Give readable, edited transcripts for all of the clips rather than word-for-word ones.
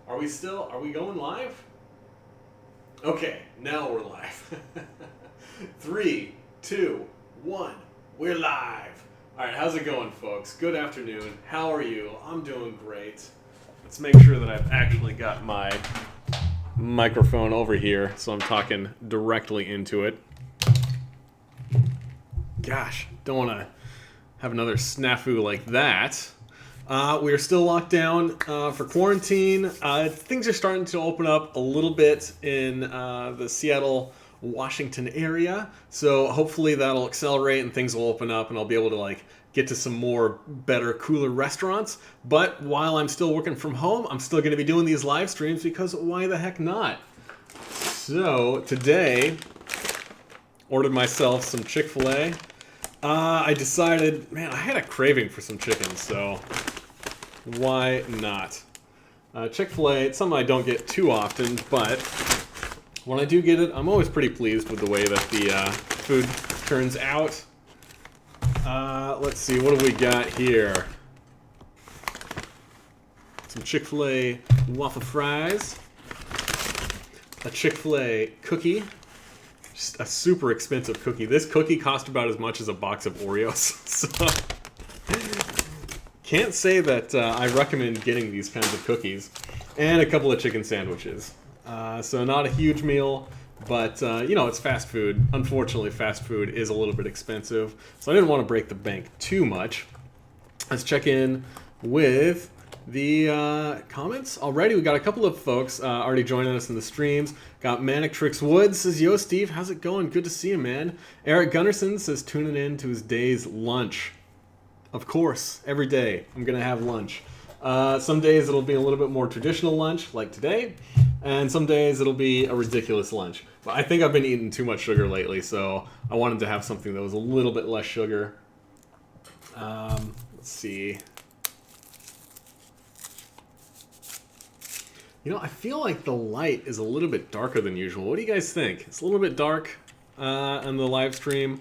Are we going live? Okay, now we're live. 3, 2, 1, we're live. All right, how's it going, folks? Good afternoon. How are you? I'm doing great. Let's make sure that I've actually got my microphone over here so I'm talking directly into it. Gosh, don't want to have another snafu like that. We are still locked down for quarantine. Things are starting to open up a little bit in the Seattle, Washington area. So hopefully that'll accelerate and things will open up and I'll be able to get to some more better, cooler restaurants. But while I'm still working from home, I'm still going to be doing these live streams because why the heck not? So today, ordered myself some Chick-fil-A. I decided, man, I had a craving for some chicken, so why not? Chick-fil-A, it's something I don't get too often, but when I do get it, I'm always pretty pleased with the way that the food turns out. Let's see, what do we got here? Some Chick-fil-A waffle fries, a Chick-fil-A cookie, just a super expensive cookie. This cookie cost about as much as a box of Oreos, so can't say that I recommend getting these kinds of cookies. And a couple of chicken sandwiches. So not a huge meal, but it's fast food. Unfortunately, fast food is a little bit expensive, so I didn't want to break the bank too much. Let's check in with the comments. Already, we got a couple of folks already joining us in the streams. Got Manic Tricks Woods says, "Yo, Steve, how's it going? Good to see you, man." Eric Gunnarsson says, tuning in to his day's lunch. Of course, every day I'm going to have lunch. Some days it'll be a little bit more traditional lunch, like today, and some days it'll be a ridiculous lunch. But I think I've been eating too much sugar lately, so I wanted to have something that was a little bit less sugar. Let's see. I feel like the light is a little bit darker than usual. What do you guys think? It's a little bit dark on the live stream.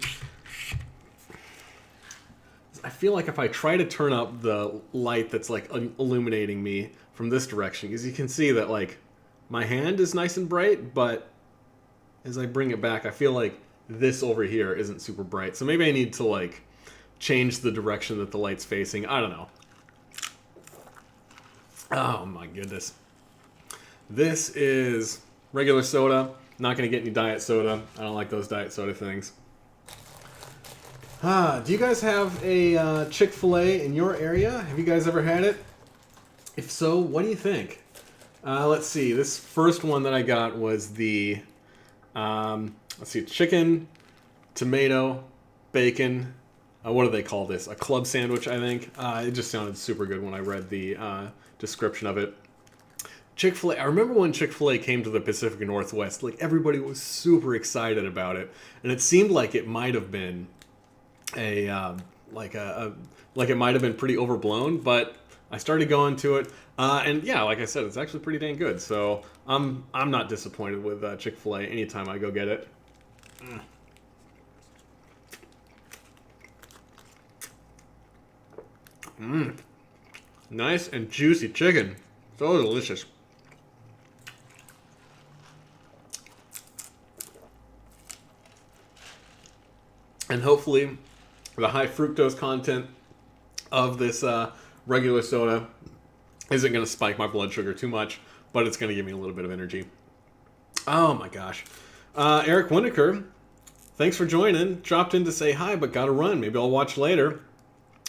I feel like if I try to turn up the light that's illuminating me from this direction, because you can see that my hand is nice and bright, but as I bring it back, I feel like this over here isn't super bright. So maybe I need to change the direction that the light's facing. I don't know. Oh my goodness. This is regular soda. Not going to get any diet soda. I don't like those diet soda things. Do you guys have a Chick-fil-A in your area? Have you guys ever had it? If so, what do you think? Let's see. This first one that I got was the, chicken, tomato, bacon. What do they call this? A club sandwich, I think. It just sounded super good when I read the description of it. Chick-fil-A. I remember when Chick-fil-A came to the Pacific Northwest, everybody was super excited about it, and it seemed like it might have been it might have been pretty overblown, but I started going to it, and yeah, like I said, it's actually pretty dang good. So I'm not disappointed with Chick-fil-A anytime I go get it. Nice and juicy chicken, so delicious. And hopefully the high fructose content of this regular soda isn't going to spike my blood sugar too much, but it's going to give me a little bit of energy. Oh my gosh. Eric Winneker, thanks for joining. Dropped in to say hi, but gotta run. Maybe I'll watch later.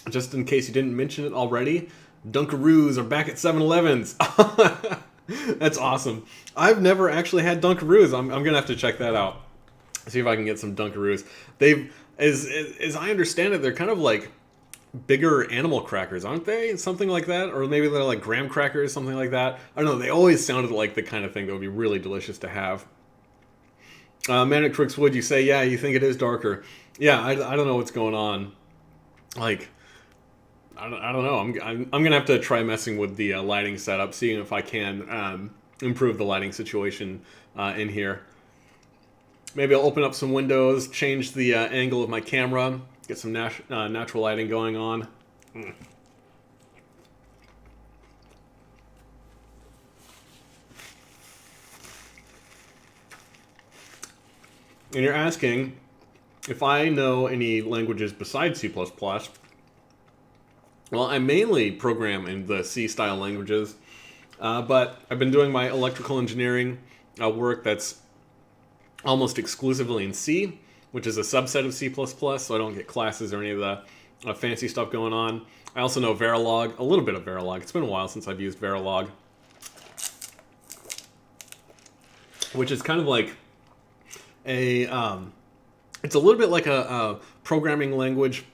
Just in case you didn't mention it already, Dunkaroos are back at 7-Elevens. That's awesome. I've never actually had Dunkaroos. I'm going to have to check that out. See if I can get some Dunkaroos. As I understand it, they're kind of like bigger animal crackers, aren't they? Something like that? Or maybe they're like graham crackers, something like that. I don't know. They always sounded like the kind of thing that would be really delicious to have. Manic Tricks Wood, you say, yeah, you think it is darker. Yeah, I don't know what's going on. I don't know. I'm going to have to try messing with the lighting setup, seeing if I can improve the lighting situation in here. Maybe I'll open up some windows, change the angle of my camera, get some natural lighting going on. and you're asking if I know any languages besides C++, well, I mainly program in the C-style languages, but I've been doing my electrical engineering work that's almost exclusively in C, which is a subset of C++, so I don't get classes or any of the fancy stuff going on. I also know Verilog, a little bit of Verilog. It's been a while since I've used Verilog, which is kind of like it's a little bit like a programming language.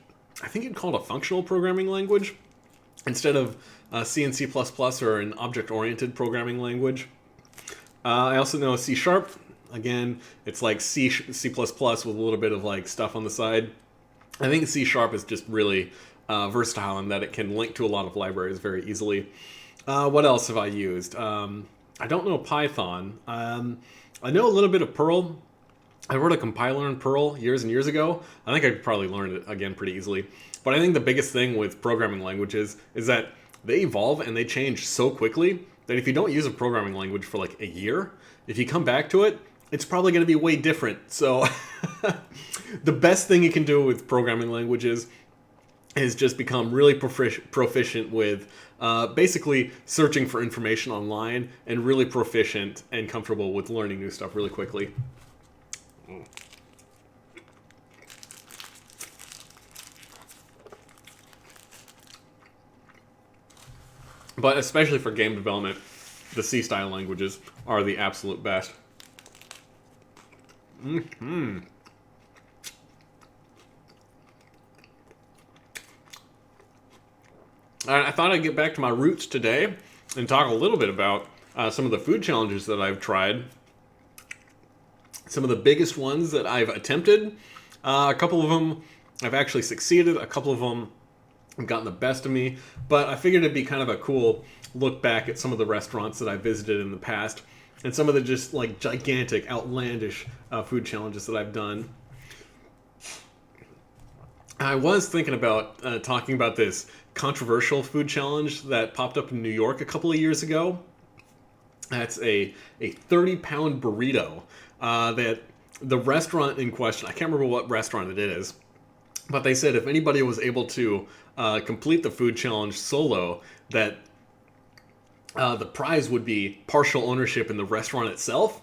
I think you'd call it a functional programming language instead of C and C++ or an object-oriented programming language. I also know C#. Again, it's like C++ with a little bit of like stuff on the side. I think C# is just really versatile in that it can link to a lot of libraries very easily. What else have I used? I don't know Python. I know a little bit of Perl. I wrote a compiler in Perl years and years ago. I think I could probably learn it again pretty easily. But I think the biggest thing with programming languages is that they evolve and they change so quickly that if you don't use a programming language for like a year, if you come back to it, it's probably going to be way different. So the best thing you can do with programming languages is just become really proficient with basically searching for information online and really proficient and comfortable with learning new stuff really quickly. But especially for game development, the C-style languages are the absolute best. Mm-hmm. I thought I'd get back to my roots today and talk a little bit about some of the food challenges that I've tried. Some of the biggest ones that I've attempted. A couple of them I've actually succeeded. A couple of them have gotten the best of me. But I figured it'd be kind of a cool look back at some of the restaurants that I visited in the past and some of the just like gigantic, outlandish food challenges that I've done. I was thinking about talking about this controversial food challenge that popped up in New York a couple of years ago. That's a 30-pound burrito that the restaurant in question, I can't remember what restaurant it is, but they said if anybody was able to complete the food challenge solo, that the prize would be partial ownership in the restaurant itself,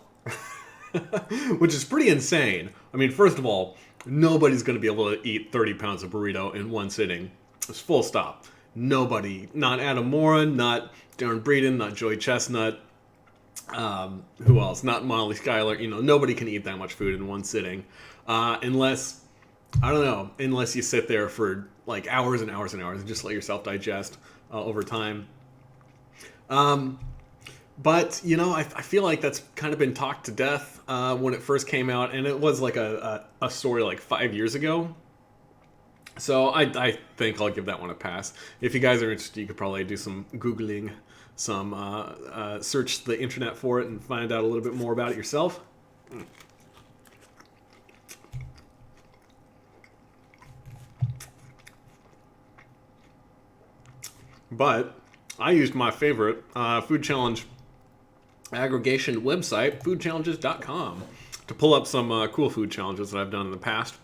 which is pretty insane. I mean, first of all, nobody's going to be able to eat 30 pounds of burrito in one sitting. It's full stop. Nobody. Not Adam Morin, not Darren Breeden, not Joey Chestnut. Who else? Not Molly Schuyler. You know, nobody can eat that much food in one sitting. Unless, I don't know, unless you sit there for like hours and hours and hours and just let yourself digest over time. But, you know, I feel like that's kind of been talked to death when it first came out. And it was like a story like 5 years ago. So I think I'll give that one a pass. If you guys are interested, you could probably do some Googling, search the internet for it and find out a little bit more about it yourself. But I used my favorite food challenge aggregation website, foodchallenges.com, to pull up some cool food challenges that I've done in the past.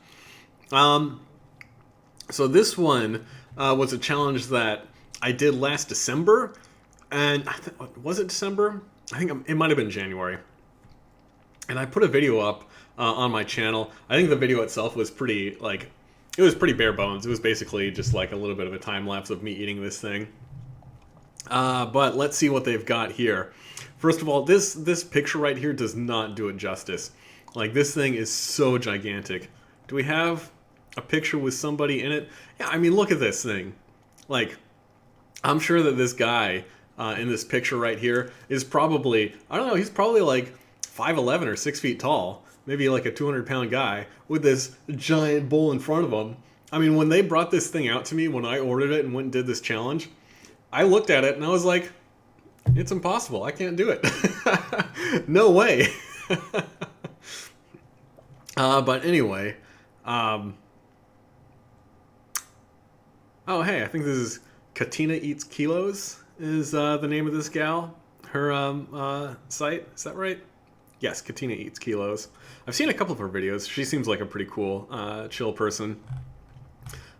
So this one was a challenge that I did last December, and was it December? I think it might have been January. And I put a video up on my channel. I think the video itself was pretty, like, it was pretty bare bones. It was basically just like a little bit of a time lapse of me eating this thing. But let's see what they've got here. First of all, this picture right here does not do it justice. Like, this thing is so gigantic. Do we have a picture with somebody in it? Yeah, I mean, look at this thing. Like, I'm sure that this guy in this picture right here is probably, I don't know, he's probably like 5'11 or 6 feet tall. Maybe like a 200-pound guy with this giant bowl in front of him. I mean, when they brought this thing out to me, when I ordered it and went and did this challenge, I looked at it and I was like, it's impossible. I can't do it. No way. But anyway, oh, hey, I think this is Katina Eats Kilos is the name of this gal. Her site, is that right? Yes, Katina Eats Kilos. I've seen a couple of her videos. She seems like a pretty cool, chill person.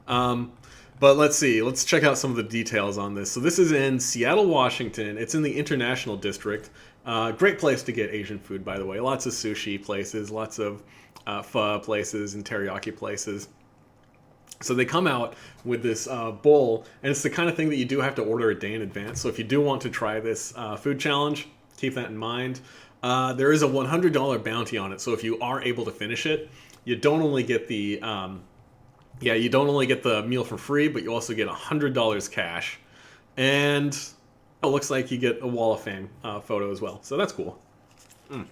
Um, but let's see. Let's check out some of the details on this. So this is in Seattle, Washington. It's in the International District. Great place to get Asian food, by the way. Lots of sushi places, lots of pho places and teriyaki places. So they come out with this bowl, and it's the kind of thing that you do have to order a day in advance. So if you do want to try this food challenge, keep that in mind. There is a $100 bounty on it, so if you are able to finish it, you don't only get the you don't only get the meal for free, but you also get $100 cash, and it looks like you get a Wall of Fame photo as well. So that's cool. Mm.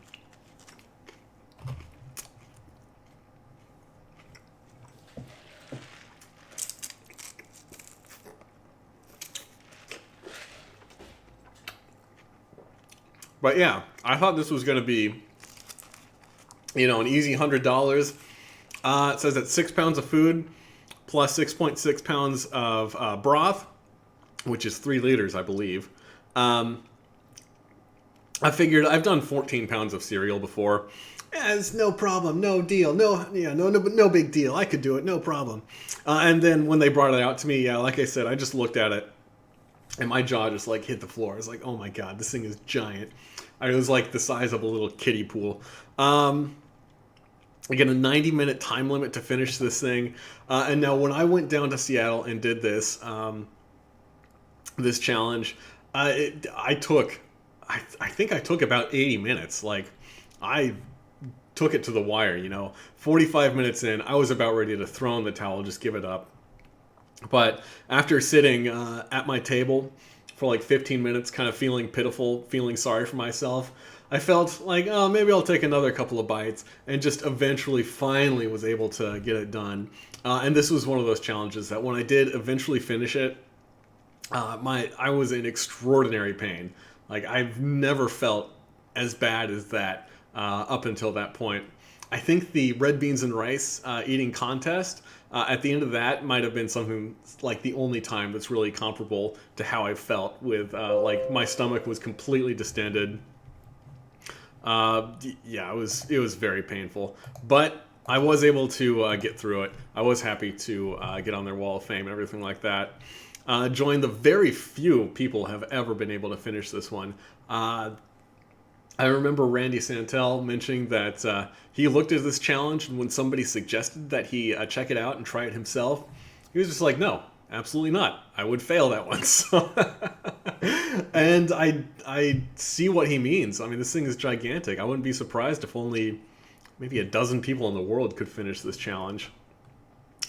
But yeah, I thought this was going to be, an easy $100. It says that 6 pounds of food plus 6.6 pounds of broth, which is 3 liters, I believe. I figured I've done 14 pounds of cereal before. It's no problem, no deal, no big deal. I could do it, no problem. And then when they brought it out to me, like I said, I just looked at it, and my jaw just like hit the floor. I was like, oh my god, this thing is giant. It was like the size of a little kiddie pool. Again, a 90-minute time limit to finish this thing. And now when I went down to Seattle and did this this challenge, I think I took about 80 minutes. Like, I took it to the wire, 45 minutes in, I was about ready to throw in the towel, just give it up. But after sitting at my table for like 15 minutes, kind of feeling pitiful, feeling sorry for myself, I felt like, oh, maybe I'll take another couple of bites, and just eventually, finally was able to get it done. And this was one of those challenges that when I did eventually finish it, I was in extraordinary pain. Like, I've never felt as bad as that up until that point. I think the red beans and rice eating contest, at the end of that, might have been something like the only time that's really comparable to how I felt with, like, my stomach was completely distended. Yeah, it was very painful, but I was able to get through it. I was happy to get on their Wall of Fame and everything like that. Join the very few people have ever been able to finish this one. I remember Randy Santel mentioning that he looked at this challenge, and when somebody suggested that he check it out and try it himself, he was just like, no, absolutely not. I would fail that one. So and I see what he means. I mean, this thing is gigantic. I wouldn't be surprised if only maybe a dozen people in the world could finish this challenge.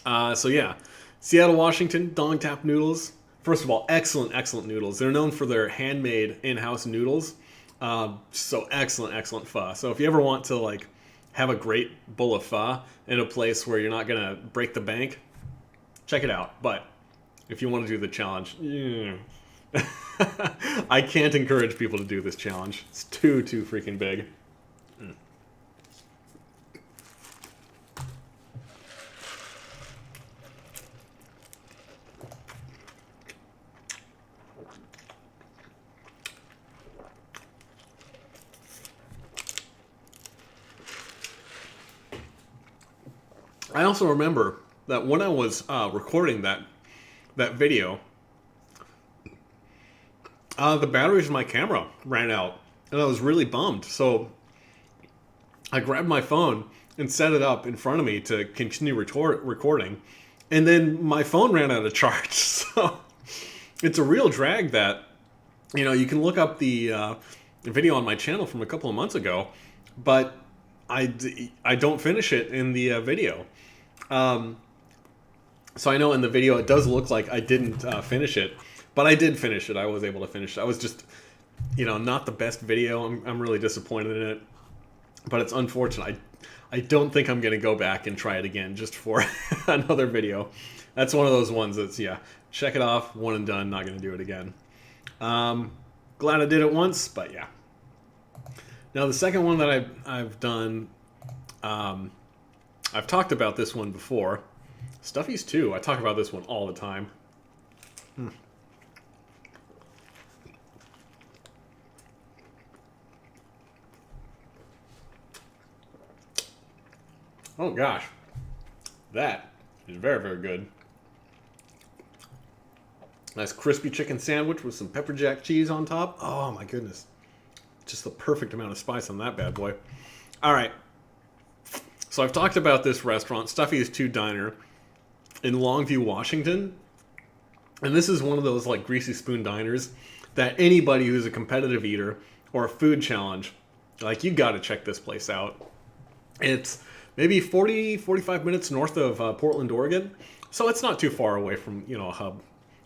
So yeah, Seattle, Washington, Dong Tap Noodles. First of all, excellent, excellent noodles. They're known for their handmade in-house noodles. So excellent pho. So if you ever want to like have a great bowl of pho in a place where you're not gonna break the bank, check it out. But if you want to do the challenge, I can't encourage people to do this challenge. It's too freaking big. I also remember that when I was recording that video, the batteries in my camera ran out, and I was really bummed. So I grabbed my phone and set it up in front of me to continue recording, and then my phone ran out of charge. So it's a real drag that, you can look up the video on my channel from a couple of months ago, but I don't finish it in the video. So I know in the video it does look like I didn't finish it, but I did finish it. I was able to finish it. I was just, not the best video. I'm really disappointed in it, but it's unfortunate. I don't think I'm going to go back and try it again just for another video. That's one of those ones that's, check it off, one and done, not going to do it again. Glad I did it once, but yeah. Now the second one that I've done, I've talked about this one before. Stuffies 2. I talk about this one all the time. Oh gosh, that is very, very good. Nice crispy chicken sandwich with some pepper jack cheese on top. Oh my goodness. Just the perfect amount of spice on that bad boy. All right. So I've talked about this restaurant, Stuffy's 2 Diner, in Longview, Washington. And this is one of those like greasy spoon diners that anybody who's a competitive eater or a food challenge, like, you got to check this place out. It's maybe 45 minutes north of Portland, Oregon. So it's not too far away from, a hub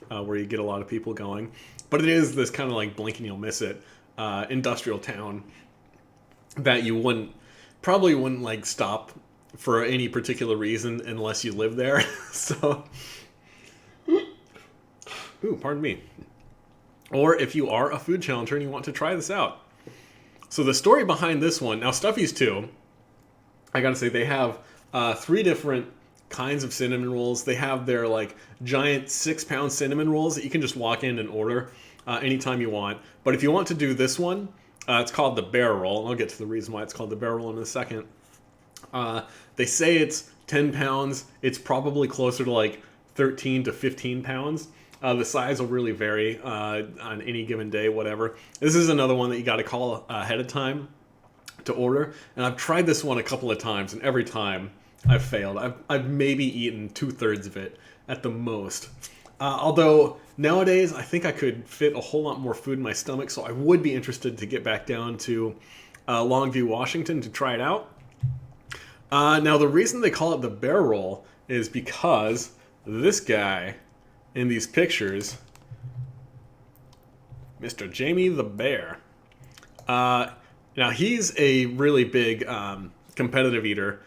where you get a lot of people going. But it is this kind of like blink and you'll miss it industrial town that you probably wouldn't like stop for any particular reason unless you live there. So, ooh, pardon me. Or if you are a food challenger and you want to try this out. So the story behind this one, now Stuffy's 2, I gotta say, they have 3 different kinds of cinnamon rolls. They have their like giant 6-pound cinnamon rolls that you can just walk in and order anytime you want. But if you want to do this one, it's called the bear roll. And I'll get to the reason why it's called the bear roll in a second. They say it's 10 pounds. It's probably closer to like 13 to 15 pounds. The size will really vary on any given day, whatever. This is another one that you got to call ahead of time to order. And I've tried this one a couple of times, and every time I've failed. I've maybe eaten 2/3 of it at the most. Although nowadays I think I could fit a whole lot more food in my stomach, so I would be interested to get back down to Longview, Washington to try it out. Now the reason they call it the bear roll is because this guy in these pictures, Mr. Jamie the Bear. Now he's a really big competitive eater.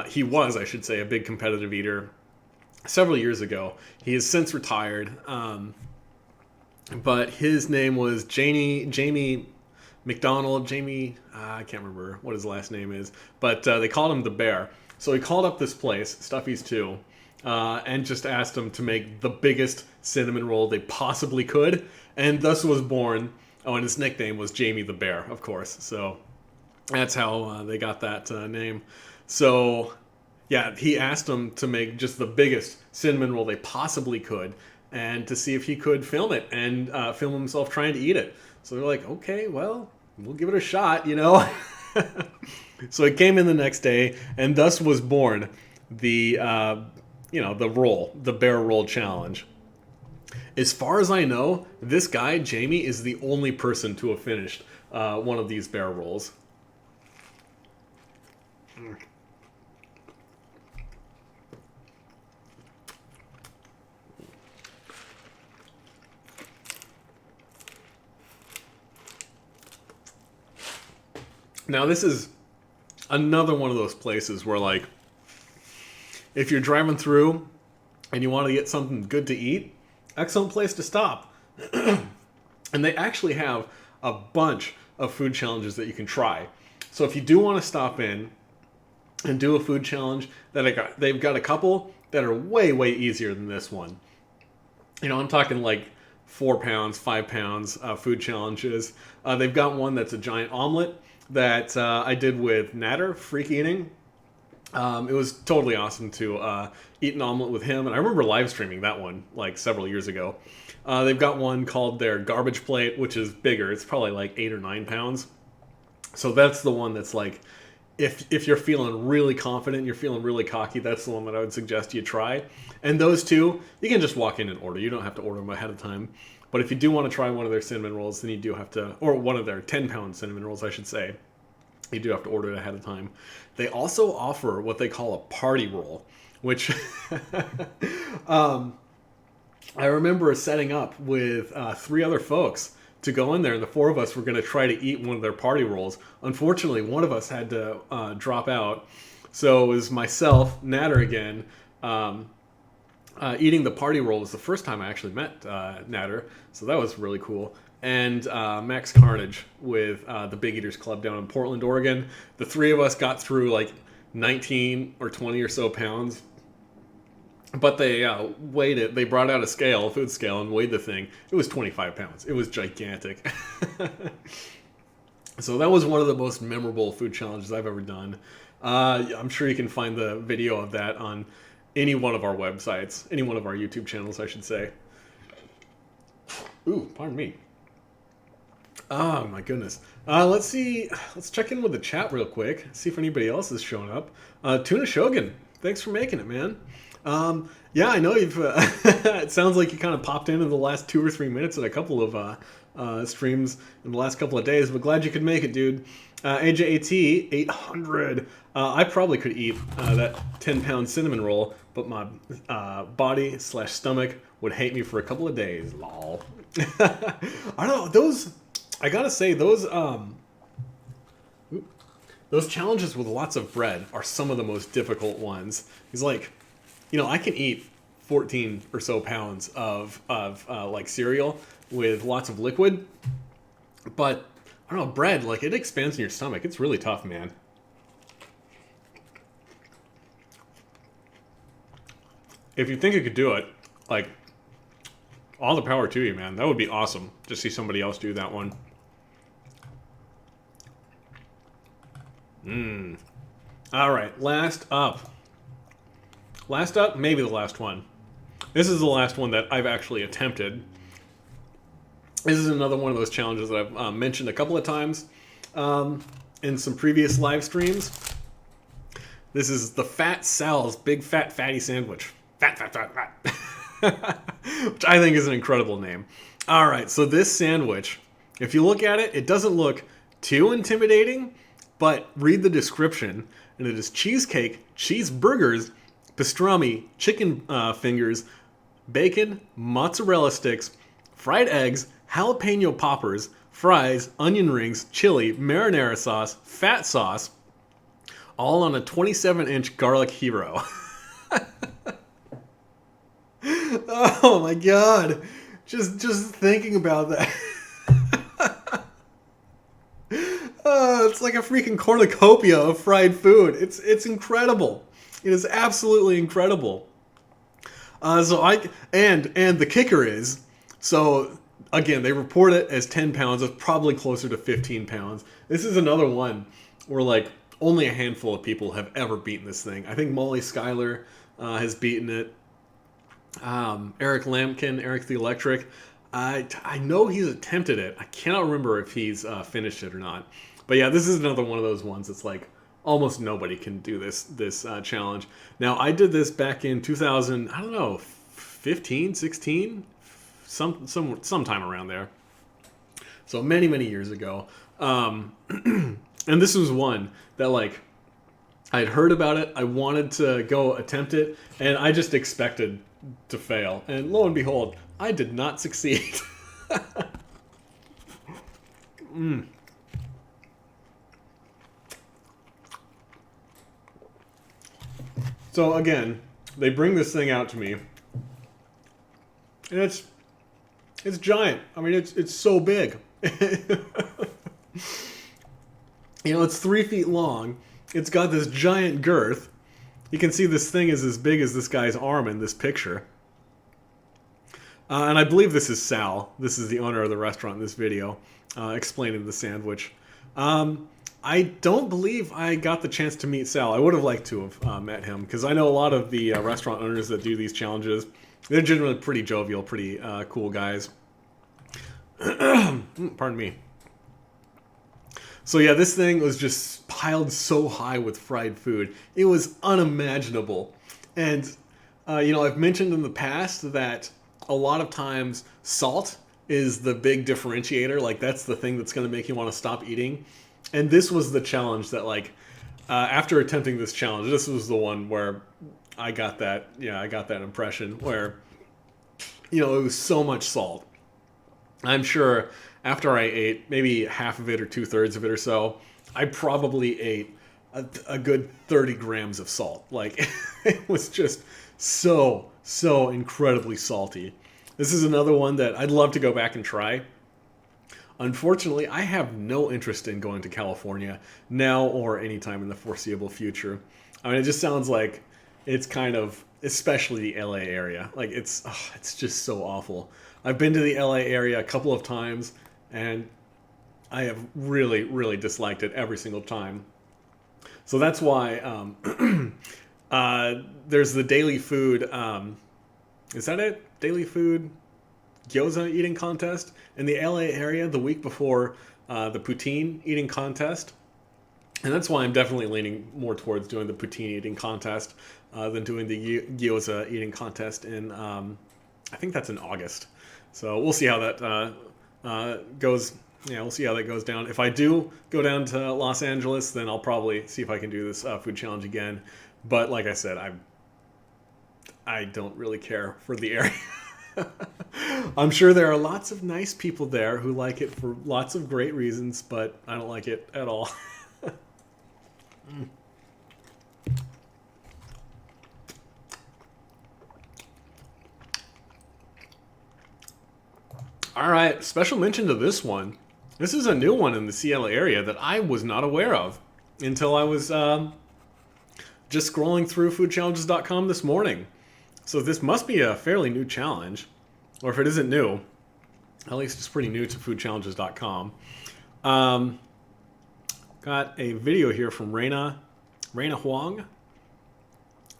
He was, I should say, a big competitive eater several years ago. He has since retired, but his name was Jamie McDonald. I can't remember what his last name is, but they called him the Bear. So he called up this place, Stuffy's 2, and just asked them to make the biggest cinnamon roll they possibly could, and thus was born. Oh, and his nickname was Jamie the Bear, of course. So that's how they got that name. So, yeah, he asked them to make just the biggest cinnamon roll they possibly could, and to see if he could film it and film himself trying to eat it. So they're like, okay, well, we'll give it a shot, So it came in the next day, and thus was born the bear roll challenge. As far as I know, this guy, Jamie, is the only person to have finished one of these bear rolls. Now, this is another one of those places where, like, if you're driving through and you want to get something good to eat, excellent place to stop. And they actually have a bunch of food challenges that you can try. So if you do want to stop in and do a food challenge, they've got a couple that are way, way easier than this one. I'm talking like 4 pounds, 5 pounds food challenges. They've got one that's a giant omelet that I did with Natter, Freak Eating. It was totally awesome to eat an omelet with him, and I remember live streaming that one like several years ago. They've got one called their garbage plate, which is bigger. It's probably like 8 or 9 pounds. So that's the one that's like, if you're feeling really confident, you're feeling really cocky, that's the one that I would suggest you try. And those two, you can just walk in and order. You don't have to order them ahead of time. But if you do want to try one of their cinnamon rolls, then you do have to, or one of their 10-pound cinnamon rolls, I should say, you do have to order it ahead of time. They also offer what they call a party roll, which I remember setting up with 3 other folks to go in there, and the 4 of us were going to try to eat one of their party rolls. Unfortunately, one of us had to drop out, so it was myself, Natter again. Eating the party roll was the first time I actually met Natter, so that was really cool. And Max Carnage with the Big Eaters Club down in Portland, Oregon. The 3 of us got through like 19 or 20 or so pounds. But they weighed it. They brought out a food scale, and weighed the thing. It was 25 pounds. It was gigantic. So that was one of the most memorable food challenges I've ever done. I'm sure you can find the video of that on any one of our websites, any one of our YouTube channels, I should say. Ooh, pardon me. Oh my goodness. Let's see. Let's check in with the chat real quick. See if anybody else has shown up. Tuna Shogun, thanks for making it, man. Yeah, I know you've. It sounds like you kind of popped in the last 2 or 3 minutes at a couple of streams in the last couple of days, but glad you could make it, dude. AJAT 800. I probably could eat that 10-pound cinnamon roll, but my body/stomach would hate me for a couple of days. Lol. I don't know those. I gotta say those challenges with lots of bread are some of the most difficult ones. He's like, I can eat 14 or so pounds of like cereal with lots of liquid, but I don't know, bread, like, it expands in your stomach. It's really tough, man. If you think you could do it, like, all the power to you, man. That would be awesome to see somebody else do that one. All right, last up. Last up, maybe the last one. This is the last one that I've actually attempted. This is another one of those challenges that I've mentioned a couple of times in some previous live streams. This is the Fat Sal's Big Fat Fatty Sandwich. Fat, fat, fat, fat. Which I think is an incredible name. All right, so this sandwich, if you look at it, it doesn't look too intimidating, but read the description, and it is cheesecake, cheeseburgers, pastrami, chicken fingers, bacon, mozzarella sticks, fried eggs, jalapeno poppers, fries, onion rings, chili, marinara sauce, fat sauce, all on a 27-inch garlic hero. Oh my god. Just thinking about that. It's like a freaking cornucopia of fried food. It's incredible. It is absolutely incredible. And the kicker is, so again, they report it as 10 pounds. It's probably closer to 15 pounds. This is another one where, like, only a handful of people have ever beaten this thing. I think Molly Schuyler has beaten it. Eric Lampkin, Eric the Electric. I know he's attempted it. I cannot remember if he's finished it or not. But yeah, this is another one of those ones that's like almost nobody can do this challenge. Now, I did this back in 2000, I don't know, 15, 16? Sometime around there. So many years ago. And this was one that, like, I'd heard about it, I wanted to go attempt it, and I just expected to fail. And lo and behold, I did not succeed. So again, they bring this thing out to me, and it's giant. I mean, it's so big. It's 3 feet long. It's got this giant girth. You can see this thing is as big as this guy's arm in this picture. And I believe this is Sal. This is the owner of the restaurant in this video, explaining the sandwich. I don't believe I got the chance to meet Sal. I would have liked to have met him, because I know a lot of the restaurant owners that do these challenges. They're generally pretty jovial, pretty cool guys. Pardon me. So yeah, this thing was just piled so high with fried food. It was unimaginable. And, I've mentioned in the past that a lot of times salt is the big differentiator. Like, that's the thing that's going to make you want to stop eating. And this was the challenge that, like, after attempting this challenge, this was the one where I got that impression where, it was so much salt. I'm sure after I ate maybe half of it or 2/3 of it or so, I probably ate a good 30 grams of salt. Like, it was just so incredibly salty. This is another one that I'd love to go back and try. Unfortunately, I have no interest in going to California now or anytime in the foreseeable future. I mean, it just sounds like it's kind of, especially the LA area. Like, it's just so awful. I've been to the LA area a couple of times, and I have really disliked it every single time. So that's why there's the daily food. Is that it? Daily food gyoza eating contest in the LA area the week before the poutine eating contest. And that's why I'm definitely leaning more towards doing the poutine eating contest than doing the gyoza eating contest in, I think that's in August. So we'll see how that goes. Yeah, we'll see how that goes down. If I do go down to Los Angeles, then I'll probably see if I can do this food challenge again. But like I said, I don't really care for the area. I'm sure there are lots of nice people there who like it for lots of great reasons, but I don't like it at all. All right, special mention to this one. This is a new one in the Seattle area that I was not aware of until I was just scrolling through foodchallenges.com this morning. So this must be a fairly new challenge, or if it isn't new, at least it's pretty new to foodchallenges.com. Got a video here from Raina Huang.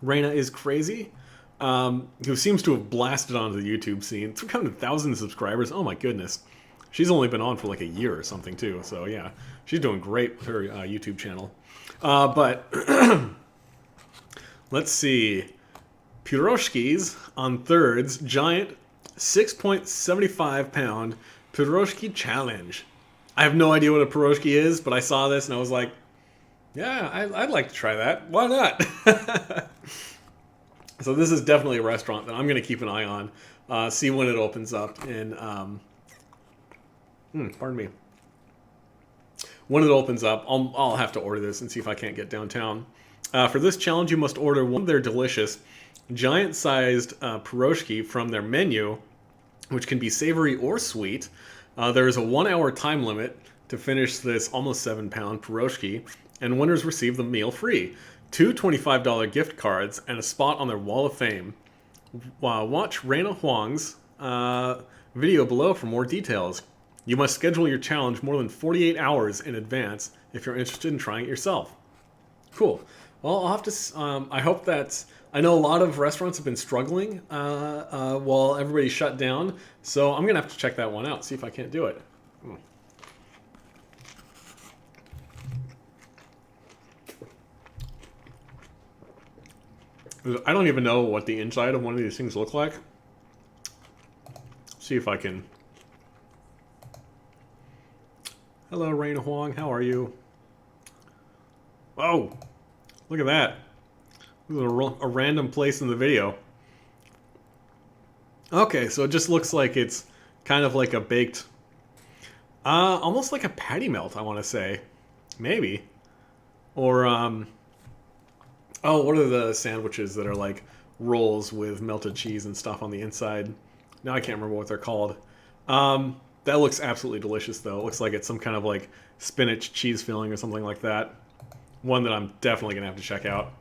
Raina is crazy, who seems to have blasted onto the YouTube scene. 300,000 subscribers. Oh my goodness. She's only been on for like a year or something too. So yeah, she's doing great with her YouTube channel. But let's see. Piroshkis on thirds, giant 6.75 pound piroshki challenge. I have no idea what a piroshki is, but I saw this and I was like, yeah, I'd like to try that. Why not? So this is definitely a restaurant that I'm going to keep an eye on, see when it opens up. And pardon me. When it opens up, I'll have to order this and see if I can't get downtown. For this challenge, you must order one of their delicious, giant-sized piroshki from their menu, which can be savory or sweet. There is a 1-hour time limit to finish this almost 7-pound piroshki, and winners receive the meal free, 2 $25 gift cards, and a spot on their wall of fame. Watch Raina Huang's video below for more details. You must schedule your challenge more than 48 hours in advance if you're interested in trying it yourself. Cool. Well, I'll have to. I hope that's. I know a lot of restaurants have been struggling while everybody shut down, so I'm gonna have to check that one out. See if I can't do it. I don't even know what the inside of one of these things look like. See if I can. Hello, Raina Huang. How are you? Oh, look at that. This is a random place in the video. Okay, so it just looks like it's kind of like a baked, almost like a patty melt, I want to say. Maybe. Or, oh, what are the sandwiches that are like rolls with melted cheese and stuff on the inside? Now I can't remember what they're called. That looks absolutely delicious, though. It looks like it's some kind of like spinach cheese filling or something like that. One that I'm definitely going to have to check out.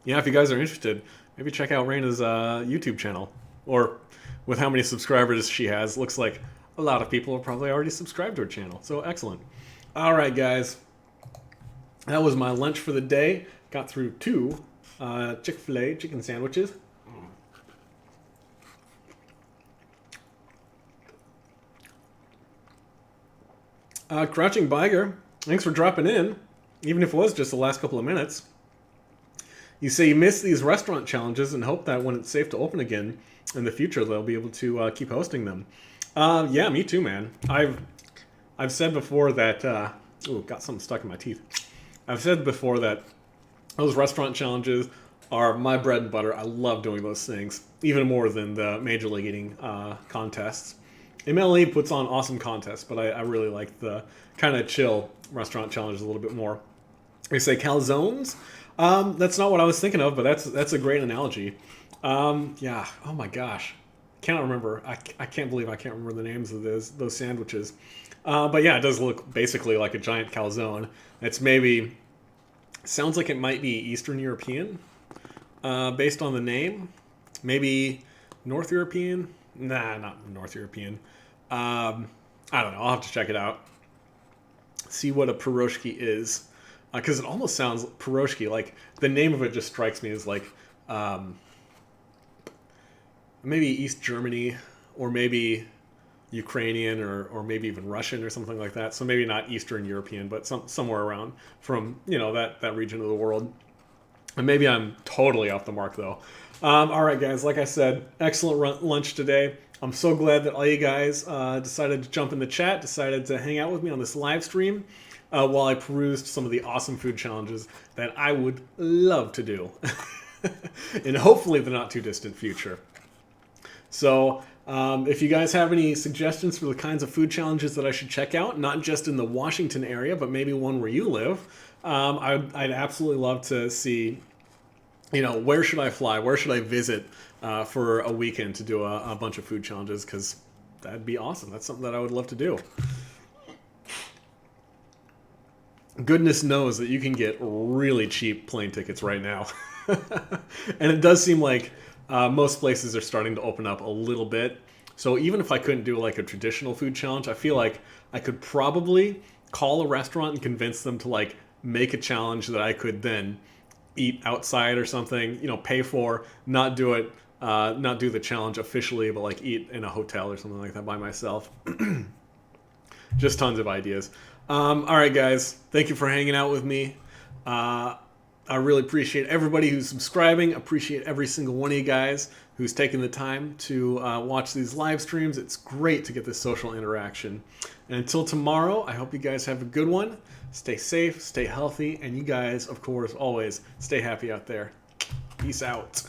Yeah, if you guys are interested, maybe check out Raina's YouTube channel. Or with how many subscribers she has, looks like a lot of people have probably already subscribed to her channel. So excellent. All right, guys. That was my lunch for the day. Got through 2 Chick-fil-A chicken sandwiches. Crouching Biger, thanks for dropping in, even if it was just the last couple of minutes. You say you miss these restaurant challenges and hope that when it's safe to open again in the future, they'll be able to keep hosting them. Yeah, me too, man. I've said before that... ooh, got something stuck in my teeth. I've said before that those restaurant challenges are my bread and butter. I love doing those things, even more than the Major League Eating contests. MLE puts on awesome contests, but I really like the kind of chill restaurant challenges a little bit more. They say calzones. That's not what I was thinking of, but that's a great analogy. Yeah. Oh my gosh, cannot remember. I can't believe I can't remember the names of those sandwiches. But yeah, it does look basically like a giant calzone. It's maybe sounds like it might be Eastern European, based on the name. Maybe North European. Nah, not North European. I don't know. I'll have to check it out. See what a piroshki is. because it almost sounds pierogi. Like the name of it just strikes me as like um, maybe East Germany or maybe Ukrainian or maybe even Russian or something like that. So maybe not Eastern European, but somewhere around from that region of the world. And maybe I'm totally off the mark though. All right, guys. Like I said, excellent lunch today. I'm so glad that all you guys decided to jump in the chat, decided to hang out with me on this live stream while I perused some of the awesome food challenges that I would love to do in hopefully the not too distant future. So if you guys have any suggestions for the kinds of food challenges that I should check out, not just in the Washington area, but maybe one where you live, I'd absolutely love to see, where should I fly? Where should I visit for a weekend to do a bunch of food challenges? Because that'd be awesome. That's something that I would love to do. Goodness knows that you can get really cheap plane tickets right now. And it does seem like most places are starting to open up a little bit. So even if I couldn't do like a traditional food challenge, I feel like I could probably call a restaurant and convince them to like make a challenge that I could then eat outside or something, pay for, not do it, not do the challenge officially, but like eat in a hotel or something like that by myself. Just tons of ideas. All right, guys, thank you for hanging out with me. I really appreciate everybody who's subscribing. Appreciate every single one of you guys who's taking the time to watch these live streams. It's great to get this social interaction. And until tomorrow, I hope you guys have a good one. Stay safe, stay healthy, and you guys, of course, always stay happy out there. Peace out.